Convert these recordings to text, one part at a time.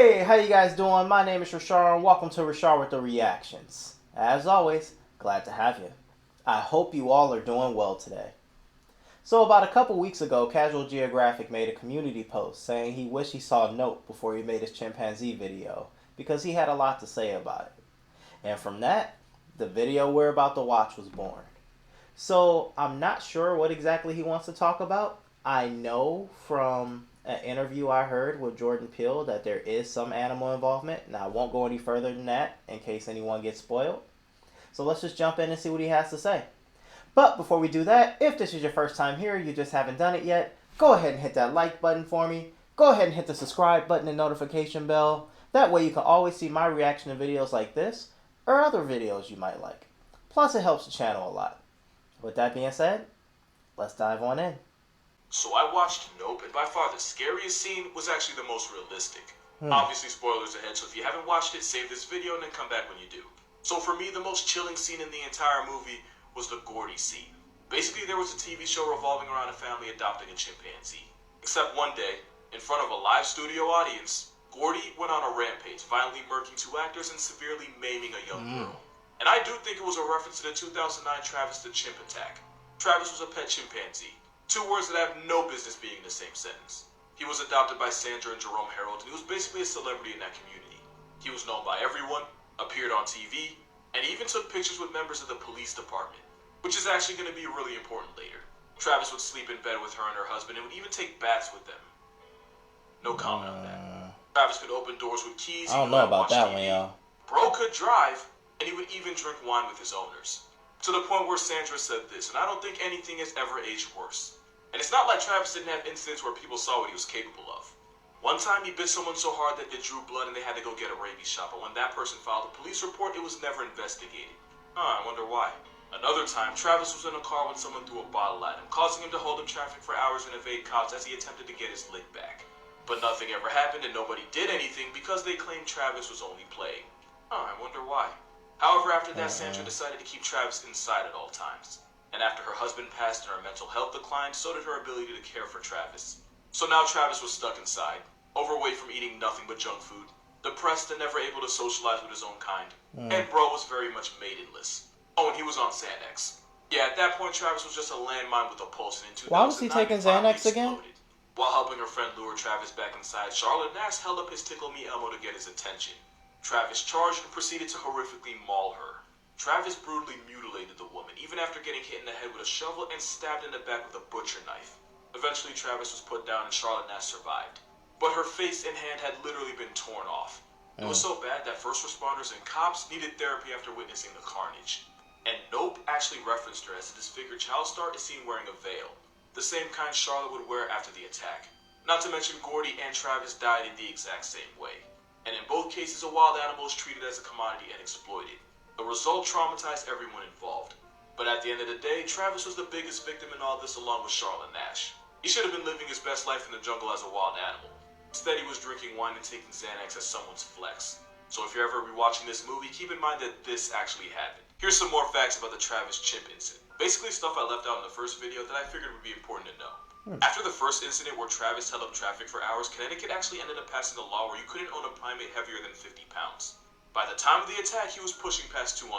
Hey, how you guys doing? My name is Richar and welcome to Richar with the Reactions. As always, glad to have you. I hope you all are doing well today. So about a couple weeks ago, Casual Geographic made a community post saying he wished he saw a note before he made his chimpanzee video because he had a lot to say about it. And from that, the video we're about to watch was born. So I'm not sure what exactly he wants to talk about. I know from an interview I heard with Jordan Peele that there is some animal involvement. Now I won't go any further than that in case anyone gets spoiled. So let's just jump in and see what he has to say. But before we do that, if this is your first time here, you just haven't done it yet, go ahead and hit that like button for me. Go ahead and hit the subscribe button and notification bell. That way you can always see my reaction to videos like this or other videos you might like. Plus it helps the channel a lot. With that being said, let's dive on in. So I watched Nope, and by far the scariest scene was actually the most realistic. Obviously spoilers ahead, so if you haven't watched it, save this video and then come back when you do. So for me, the most chilling scene in the entire movie was the Gordy scene. Basically, there was a TV show revolving around a family adopting a chimpanzee. Except one day, in front of a live studio audience, Gordy went on a rampage, violently murking two actors and severely maiming a young girl. And I do think it was a reference to the 2009 Travis the Chimp attack. Travis was a pet chimpanzee. Two words that have no business being in the same sentence. He was adopted by Sandra and Jerome Harold, and he was basically a celebrity in that community. He was known by everyone, appeared on TV, and even took pictures with members of the police department, which is actually going to be really important later. Travis would sleep in bed with her and her husband and would even take baths with them. No comment on that. Travis could open doors with keys. I don't know about that one, y'all. Bro could drive, and he would even drink wine with his owners. To the point where Sandra said this, and I don't think anything has ever aged worse. And it's not like Travis didn't have incidents where people saw what he was capable of. One time he bit someone so hard that it drew blood and they had to go get a rabies shot, but when that person filed a police report, it was never investigated. I wonder why. Another time, Travis was in a car when someone threw a bottle at him, causing him to hold up traffic for hours and evade cops as he attempted to get his lick back. But nothing ever happened and nobody did anything because they claimed Travis was only playing. I wonder why. However, after that, Sandra decided to keep Travis inside at all times. And after her husband passed and her mental health declined, so did her ability to care for Travis. So now Travis was stuck inside, overweight from eating nothing but junk food, depressed and never able to socialize with his own kind. And bro was very much maidenless. Oh, and he was on Xanax. Yeah, at that point, Travis was just a landmine with a pulse, and in 2009, Why was he taking Xanax again? While helping her friend lure Travis back inside, Charlotte Nash held up his Tickle Me Elmo to get his attention. Travis charged and proceeded to horrifically maul her. Travis brutally mutilated the woman, even after getting hit in the head with a shovel and stabbed in the back with a butcher knife. Eventually, Travis was put down and Charlotte Nash survived. But her face and hand had literally been torn off. It was so bad that first responders and cops needed therapy after witnessing the carnage. And Nope actually referenced her as a disfigured child star is seen wearing a veil, the same kind Charlotte would wear after the attack. Not to mention Gordy and Travis died in the exact same way. And in both cases, a wild animal is treated as a commodity and exploited. The result traumatized everyone involved. But at the end of the day, Travis was the biggest victim in all this along with Charlotte Nash. He should have been living his best life in the jungle as a wild animal. Instead, he was drinking wine and taking Xanax as someone's flex. So if you're ever rewatching this movie, keep in mind that this actually happened. Here's some more facts about the Travis Chimp incident. Basically stuff I left out in the first video that I figured would be important to know. After the first incident where Travis held up traffic for hours, Connecticut actually ended up passing a law where you couldn't own a primate heavier than 50 pounds. By the time of the attack, he was pushing past 200.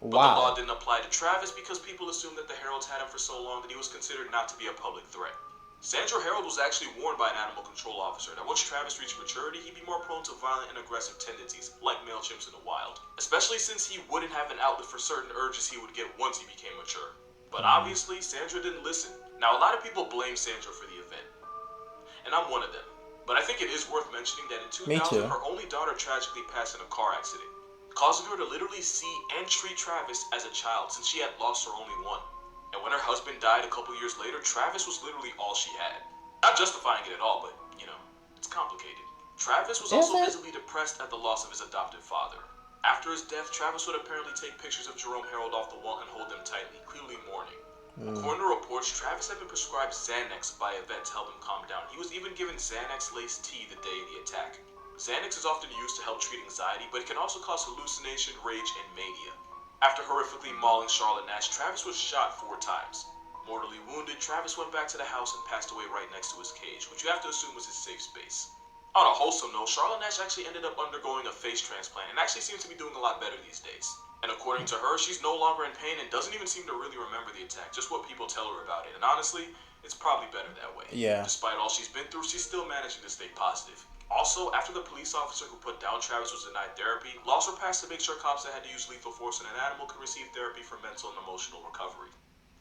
But the law didn't apply to Travis because people assumed that the Heralds had him for so long that he was considered not to be a public threat. Sandra Harold was actually warned by an animal control officer that once Travis reached maturity, he'd be more prone to violent and aggressive tendencies, like male chimps in the wild. Especially since he wouldn't have an outlet for certain urges he would get once he became mature. But obviously, Sandra didn't listen. Now, a lot of people blame Sandra for the event. And I'm one of them. But I think it is worth mentioning that in 2000, her only daughter tragically passed in a car accident, causing her to literally see and treat Travis as a child since she had lost her only one. And when her husband died a couple years later, Travis was literally all she had. Not justifying it at all, but, you know, it's complicated. Travis was also visibly depressed at the loss of his adoptive father. After his death, Travis would apparently take pictures of Jerome Harold off the wall and hold them tightly, clearly mourning. According to reports, Travis had been prescribed Xanax by a vet to help him calm down. He was even given Xanax-laced tea the day of the attack. Xanax is often used to help treat anxiety, but it can also cause hallucination, rage, and mania. After horrifically mauling Charlotte Nash, Travis was shot 4 times. Mortally wounded, Travis went back to the house and passed away right next to his cage, which you have to assume was his safe space. On a wholesome note, Charlotte Nash actually ended up undergoing a face transplant and actually seems to be doing a lot better these days. And according to her, she's no longer in pain and doesn't even seem to really remember the attack, just what people tell her about it. And honestly, it's probably better that way. Yeah. Despite all she's been through, she's still managing to stay positive. Also, after the police officer who put down Travis was denied therapy, laws were passed to make sure cops that had to use lethal force on an animal could receive therapy for mental and emotional recovery.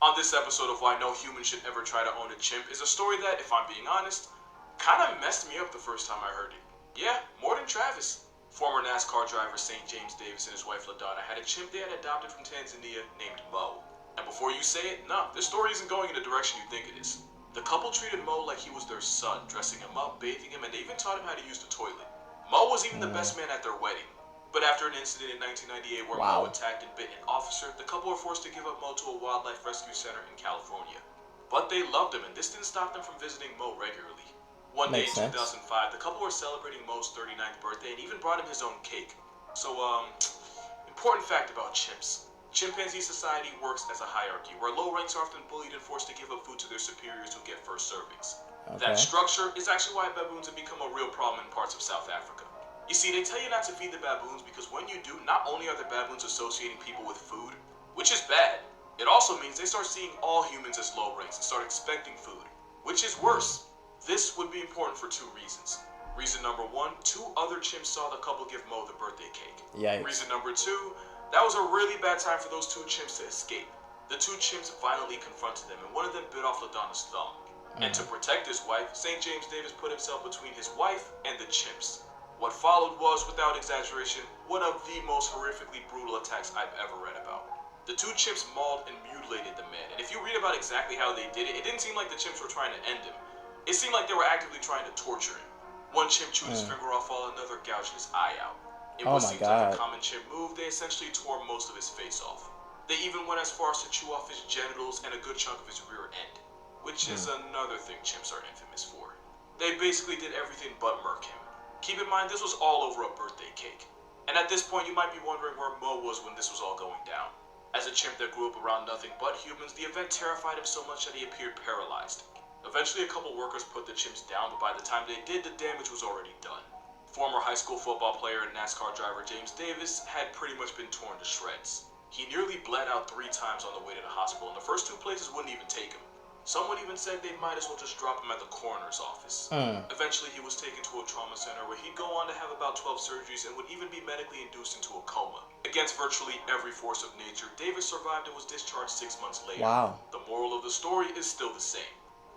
On this episode of Why No Human Should Ever Try to Own a Chimp is a story that, if I'm being honest, kind of messed me up the first time I heard it. Yeah, more than Travis. Former NASCAR driver St. James Davis and his wife LaDonna had a chimp they had adopted from Tanzania named Mo. And before you say it, no, this story isn't going in the direction you think it is. The couple treated Mo like he was their son, dressing him up, bathing him, and they even taught him how to use the toilet. Mo was even the best man at their wedding. But after an incident in 1998 where Mo attacked and bit an officer, the couple were forced to give up Mo to a wildlife rescue center in California. But they loved him, and this didn't stop them from visiting Mo regularly. One day in 2005, the couple were celebrating Mo's 39th birthday and even brought him his own cake. So, important fact about chimps. Chimpanzee society works as a hierarchy, where low ranks are often bullied and forced to give up food to their superiors who get first servings. Okay. That structure is actually why baboons have become a real problem in parts of South Africa. You see, they tell you not to feed the baboons because when you do, not only are the baboons associating people with food, which is bad, it also means they start seeing all humans as low ranks and start expecting food, which is worse. This would be important for two reasons. Reason number one, two other chimps saw the couple give Mo the birthday cake. Yikes. Reason number two, that was a really bad time for those two chimps to escape. The two chimps violently confronted them and one of them bit off LaDonna's thumb. And to protect his wife, St. James Davis put himself between his wife and the chimps. What followed was, without exaggeration, one of the most horrifically brutal attacks I've ever read about. The two chimps mauled and mutilated the man, and if you read about exactly how they did it, it didn't seem like the chimps were trying to end him. It seemed like they were actively trying to torture him. One chimp chewed his finger off while another gouged his eye out. In what seems like a common chimp move, they essentially tore most of his face off. They even went as far as to chew off his genitals and a good chunk of his rear end, which is another thing chimps are infamous for. They basically did everything but murk him. Keep in mind, this was all over a birthday cake. And at this point, you might be wondering where Mo was when this was all going down. As a chimp that grew up around nothing but humans, the event terrified him so much that he appeared paralyzed. Eventually, a couple workers put the chimps down, but by the time they did, the damage was already done. Former high school football player and NASCAR driver James Davis had pretty much been torn to shreds. He nearly bled out 3 times on the way to the hospital, and the first 2 places wouldn't even take him. Someone even said they might as well just drop him at the coroner's office. Eventually, he was taken to a trauma center where he'd go on to have about 12 surgeries and would even be medically induced into a coma. Against virtually every force of nature, Davis survived and was discharged 6 months later. Wow. The moral of the story is still the same.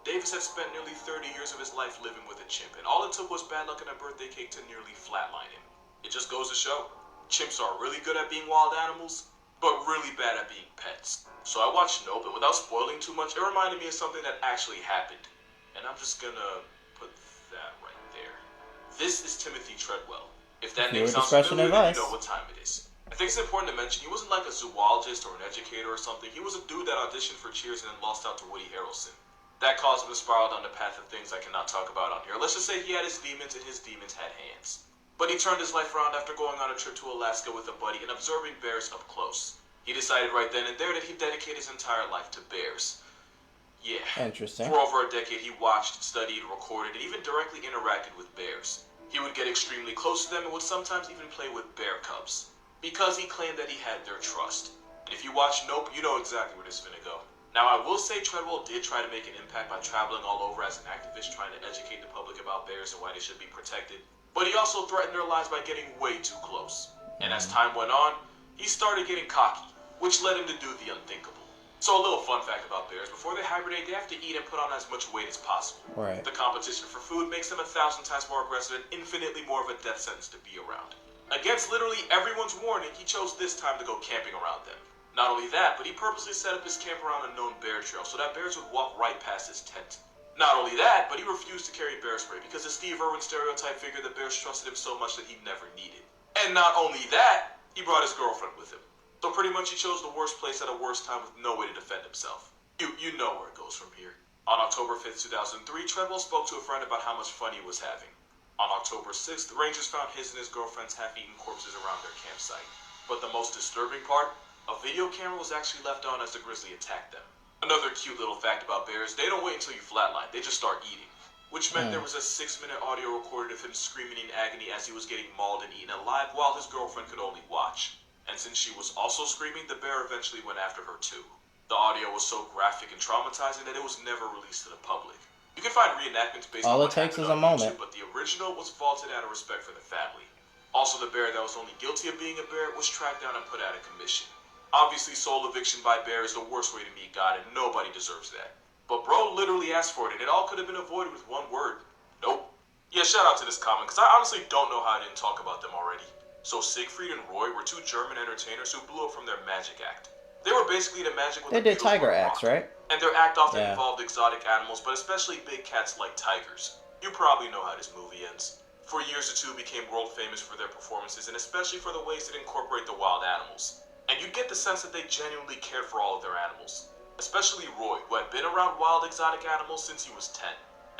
Davis had spent nearly 30 years of his life living with a chimp, and all it took was bad luck and a birthday cake to nearly flatline him. It just goes to show, chimps are really good at being wild animals, but really bad at being pets. So I watched Nope, and without spoiling too much, it reminded me of something that actually happened. And I'm just gonna put that right there. This is Timothy Treadwell. If that name sounds familiar, then you know what time it is. I think it's important to mention he wasn't like a zoologist or an educator or something. He was a dude that auditioned for Cheers and then lost out to Woody Harrelson. That caused him to spiral down the path of things I cannot talk about on here. Let's just say he had his demons and his demons had hands. But he turned his life around after going on a trip to Alaska with a buddy and observing bears up close. He decided right then and there that he'd dedicate his entire life to bears. Yeah. Interesting. For over a decade, he watched, studied, recorded, and even directly interacted with bears. He would get extremely close to them and would sometimes even play with bear cubs, because he claimed that he had their trust. And if you watch Nope, you know exactly where this is gonna go. Now, I will say Treadwell did try to make an impact by traveling all over as an activist trying to educate the public about bears and why they should be protected. But he also threatened their lives by getting way too close. And as time went on, he started getting cocky, which led him to do the unthinkable. So a little fun fact about bears, before they hibernate, they have to eat and put on as much weight as possible. Right. The competition for food makes them 1,000 times more aggressive and infinitely more of a death sentence to be around. Against literally everyone's warning, he chose this time to go camping around them. Not only that, but he purposely set up his camp around a known bear trail so that bears would walk right past his tent. Not only that, but he refused to carry bear spray because the Steve Irwin stereotype figured that bears trusted him so much that he'd never need it. And not only that, he brought his girlfriend with him. So pretty much he chose the worst place at a worst time with no way to defend himself. You know where it goes from here. On October 5th, 2003, Treadwell spoke to a friend about how much fun he was having. On October 6th, the Rangers found his and his girlfriend's half-eaten corpses around their campsite. But the most disturbing part, a video camera was actually left on as the grizzly attacked them. Another cute little fact about bears, they don't wait until you flatline, they just start eating. which meant there was a 6-minute audio recorded of him screaming in agony as he was getting mauled and eaten alive while his girlfriend could only watch. And since she was also screaming, the bear eventually went after her too. The audio was so graphic and traumatizing that it was never released to the public. You can find reenactments based on what happened on YouTube, but the original was vaulted out of respect for the family. Also, the bear that was only guilty of being a bear was tracked down and put out of commission. Obviously, soul eviction by bear is the worst way to meet God, and nobody deserves that. But bro literally asked for it, and it all could have been avoided with one word. Nope. Yeah, shout out to this comment, because I honestly don't know how I didn't talk about them already. So Siegfried and Roy were two German entertainers who blew up from their magic act. They were basically the magic with They did tiger acts, right? And their act often involved exotic animals, but especially big cats like tigers. You probably know how this movie ends. For years, the two became world famous for their performances, and especially for the ways that incorporate the wild animals. And you get the sense that they genuinely cared for all of their animals. Especially Roy, who had been around wild exotic animals since he was 10.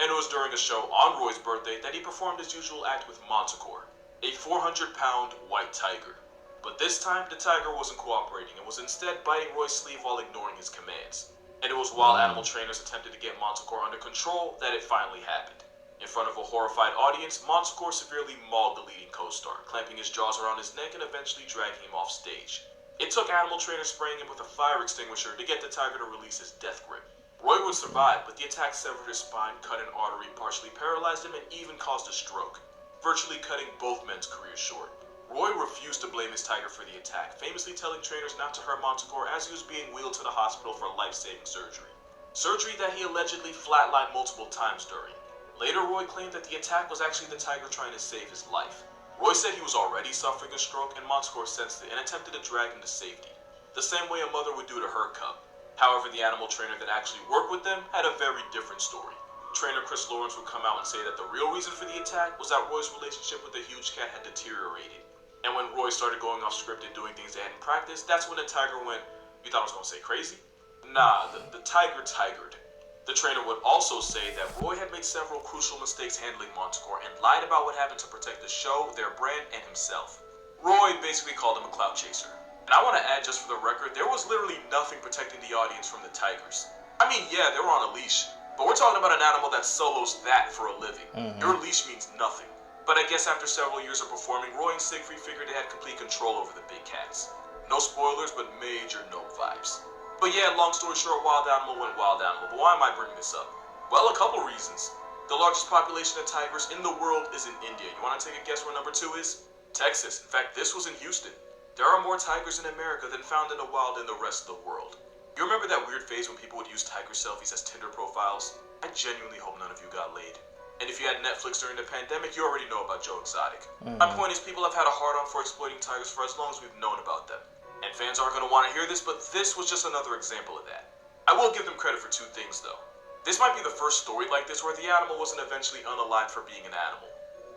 And it was during a show on Roy's birthday that he performed his usual act with Manticore, a 400-pound white tiger. But this time, the tiger wasn't cooperating and was instead biting Roy's sleeve while ignoring his commands. And it was while animal trainers attempted to get Manticore under control that it finally happened. In front of a horrified audience, Manticore severely mauled the leading co-star, clamping his jaws around his neck and eventually dragging him off stage. It took animal trainers spraying him with a fire extinguisher to get the tiger to release his death grip. Roy would survive, but the attack severed his spine, cut an artery, partially paralyzed him, and even caused a stroke, virtually cutting both men's careers short. Roy refused to blame his tiger for the attack, famously telling trainers not to hurt Manticore as he was being wheeled to the hospital for life-saving surgery. Surgery that he allegedly flatlined multiple times during. Later, Roy claimed that the attack was actually the tiger trying to save his life. Roy said he was already suffering a stroke, and Manticore sensed it and attempted to drag him to safety, the same way a mother would do to her cub. However, the animal trainer that actually worked with them had a very different story. Trainer Chris Lawrence would come out and say that the real reason for the attack was that Roy's relationship with the huge cat had deteriorated. And when Roy started going off script and doing things they hadn't practiced, that's when the tiger went, you thought I was going to say crazy? Nah, the tiger tigered. The trainer would also say that Roy had made several crucial mistakes handling Manticore and lied about what happened to protect the show, their brand, and himself. Roy basically called him a clout chaser. And I want to add, just for the record, there was literally nothing protecting the audience from the tigers. I mean, yeah, they were on a leash, but we're talking about an animal that solos that for a living. Your leash means nothing. But I guess after several years of performing, Roy and Siegfried figured they had complete control over the big cats. No spoilers, but major nope vibes. But yeah, long story short, wild animal went wild animal. But why am I bringing this up? Well, a couple reasons. The largest population of tigers in the world is in India. You want to take a guess where number 2 is? Texas. In fact, this was in Houston. There are more tigers in America than found in the wild in the rest of the world. You remember that weird phase when people would use tiger selfies as Tinder profiles? I genuinely hope none of you got laid. And if you had Netflix during the pandemic, you already know about Geographic. My point is, people have had a hard-on for exploiting tigers for as long as we've known about them. And fans aren't going to want to hear this, but this was just another example of that. I will give them credit for 2 things, though. This might be the first story like this where the animal wasn't eventually unalived for being an animal.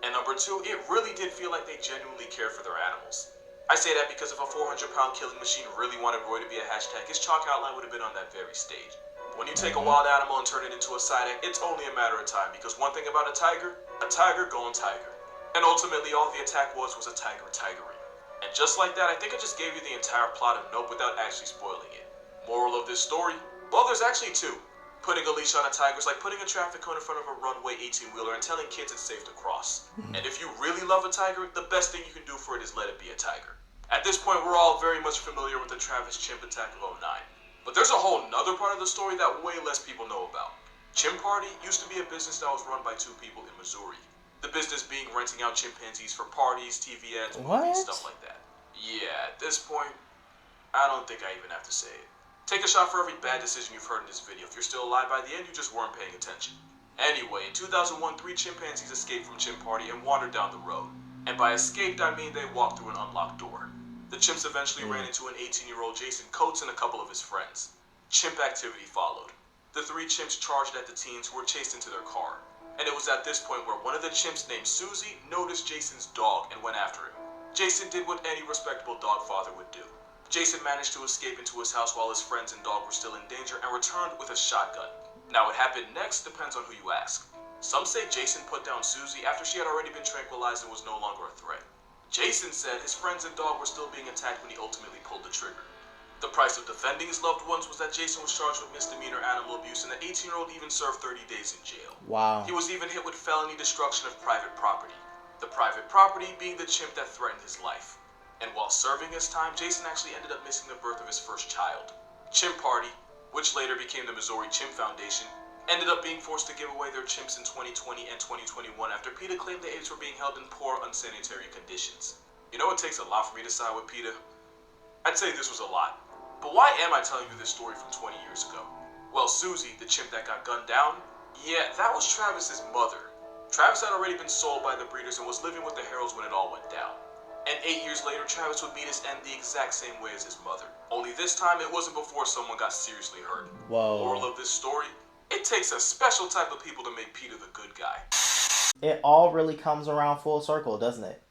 And number 2, it really did feel like they genuinely cared for their animals. I say that because if a 400-pound killing machine really wanted Roy to be a hashtag, his chalk outline would have been on that very stage. When you take a wild animal and turn it into a side act, it's only a matter of time, because one thing about a tiger going tiger. And ultimately, all the attack was a tiger tigering. And just like that, I think I just gave you the entire plot of Nope without actually spoiling it. Moral of this story? Well, there's actually 2. Putting a leash on a tiger is like putting a traffic cone in front of a runway 18-wheeler and telling kids it's safe to cross. And if you really love a tiger, the best thing you can do for it is let it be a tiger. At this point, we're all very much familiar with the Travis Chimp attack of '09. But there's a whole nother part of the story that way less people know about. Chimp Party used to be a business that was run by 2 people in Missouri. The business being renting out chimpanzees for parties, TV ads, movies, stuff like that. Yeah, at this point, I don't think I even have to say it. Take a shot for every bad decision you've heard in this video. If you're still alive by the end, you just weren't paying attention. Anyway, in 2001, 3 chimpanzees escaped from Chimp Party and wandered down the road. And by escaped, I mean they walked through an unlocked door. The chimps eventually ran into an 18-year-old Jason Coates and a couple of his friends. Chimp activity followed. The 3 chimps charged at the teens who were chased into their car. And it was at this point where one of the chimps named Susie noticed Jason's dog and went after him. Jason did what any respectable dog father would do. Jason managed to escape into his house while his friends and dog were still in danger and returned with a shotgun. Now what happened next depends on who you ask. Some say Jason put down Susie after she had already been tranquilized and was no longer a threat. Jason said his friends and dog were still being attacked when he ultimately pulled the trigger. The price of defending his loved ones was that Jason was charged with misdemeanor animal abuse, and the 18-year-old even served 30 days in jail. Wow. He was even hit with felony destruction of private property. The private property being the chimp that threatened his life. And while serving his time, Jason actually ended up missing the birth of his first child. Chimp Party, which later became the Missouri Chimp Foundation, ended up being forced to give away their chimps in 2020 and 2021 after PETA claimed the apes were being held in poor, unsanitary conditions. You know, it takes a lot for me to side with PETA. I'd say this was a lot. But why am I telling you this story from 20 years ago? Well, Susie, the chimp that got gunned down, yeah, that was Travis's mother. Travis had already been sold by the breeders and was living with the Heralds when it all went down. And 8 years later, Travis would meet his end the exact same way as his mother. Only this time, it wasn't before someone got seriously hurt. Whoa. Moral of this story, it takes a special type of people to make PETA the good guy. It all really comes around full circle, doesn't it?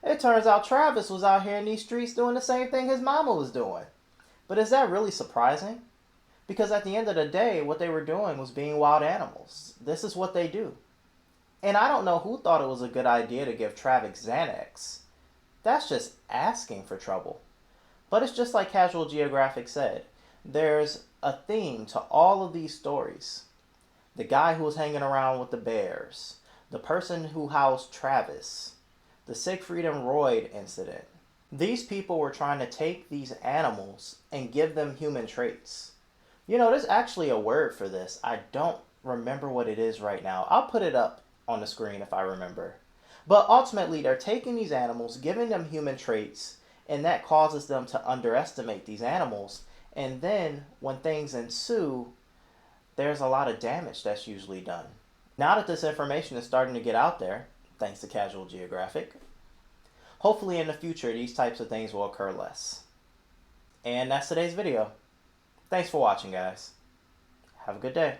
It turns out Travis was out here in these streets doing the same thing his mama was doing. But is that really surprising? Because at the end of the day, what they were doing was being wild animals. This is what they do. And I don't know who thought it was a good idea to give Travis Xanax. That's just asking for trouble. But it's just like Casual Geographic said. There's a theme to all of these stories. The guy who was hanging around with the bears. The person who housed Travis. The Siegfried and Roy incident. These people were trying to take these animals and give them human traits. You know, there's actually a word for this. I don't remember what it is right now. I'll put it up on the screen if I remember. But ultimately, they're taking these animals, giving them human traits, and that causes them to underestimate these animals. And then, when things ensue, there's a lot of damage that's usually done. Now that this information is starting to get out there, thanks to Casual Geographic, hopefully in the future these types of things will occur less. And that's today's video. Thanks for watching, guys. Have a good day.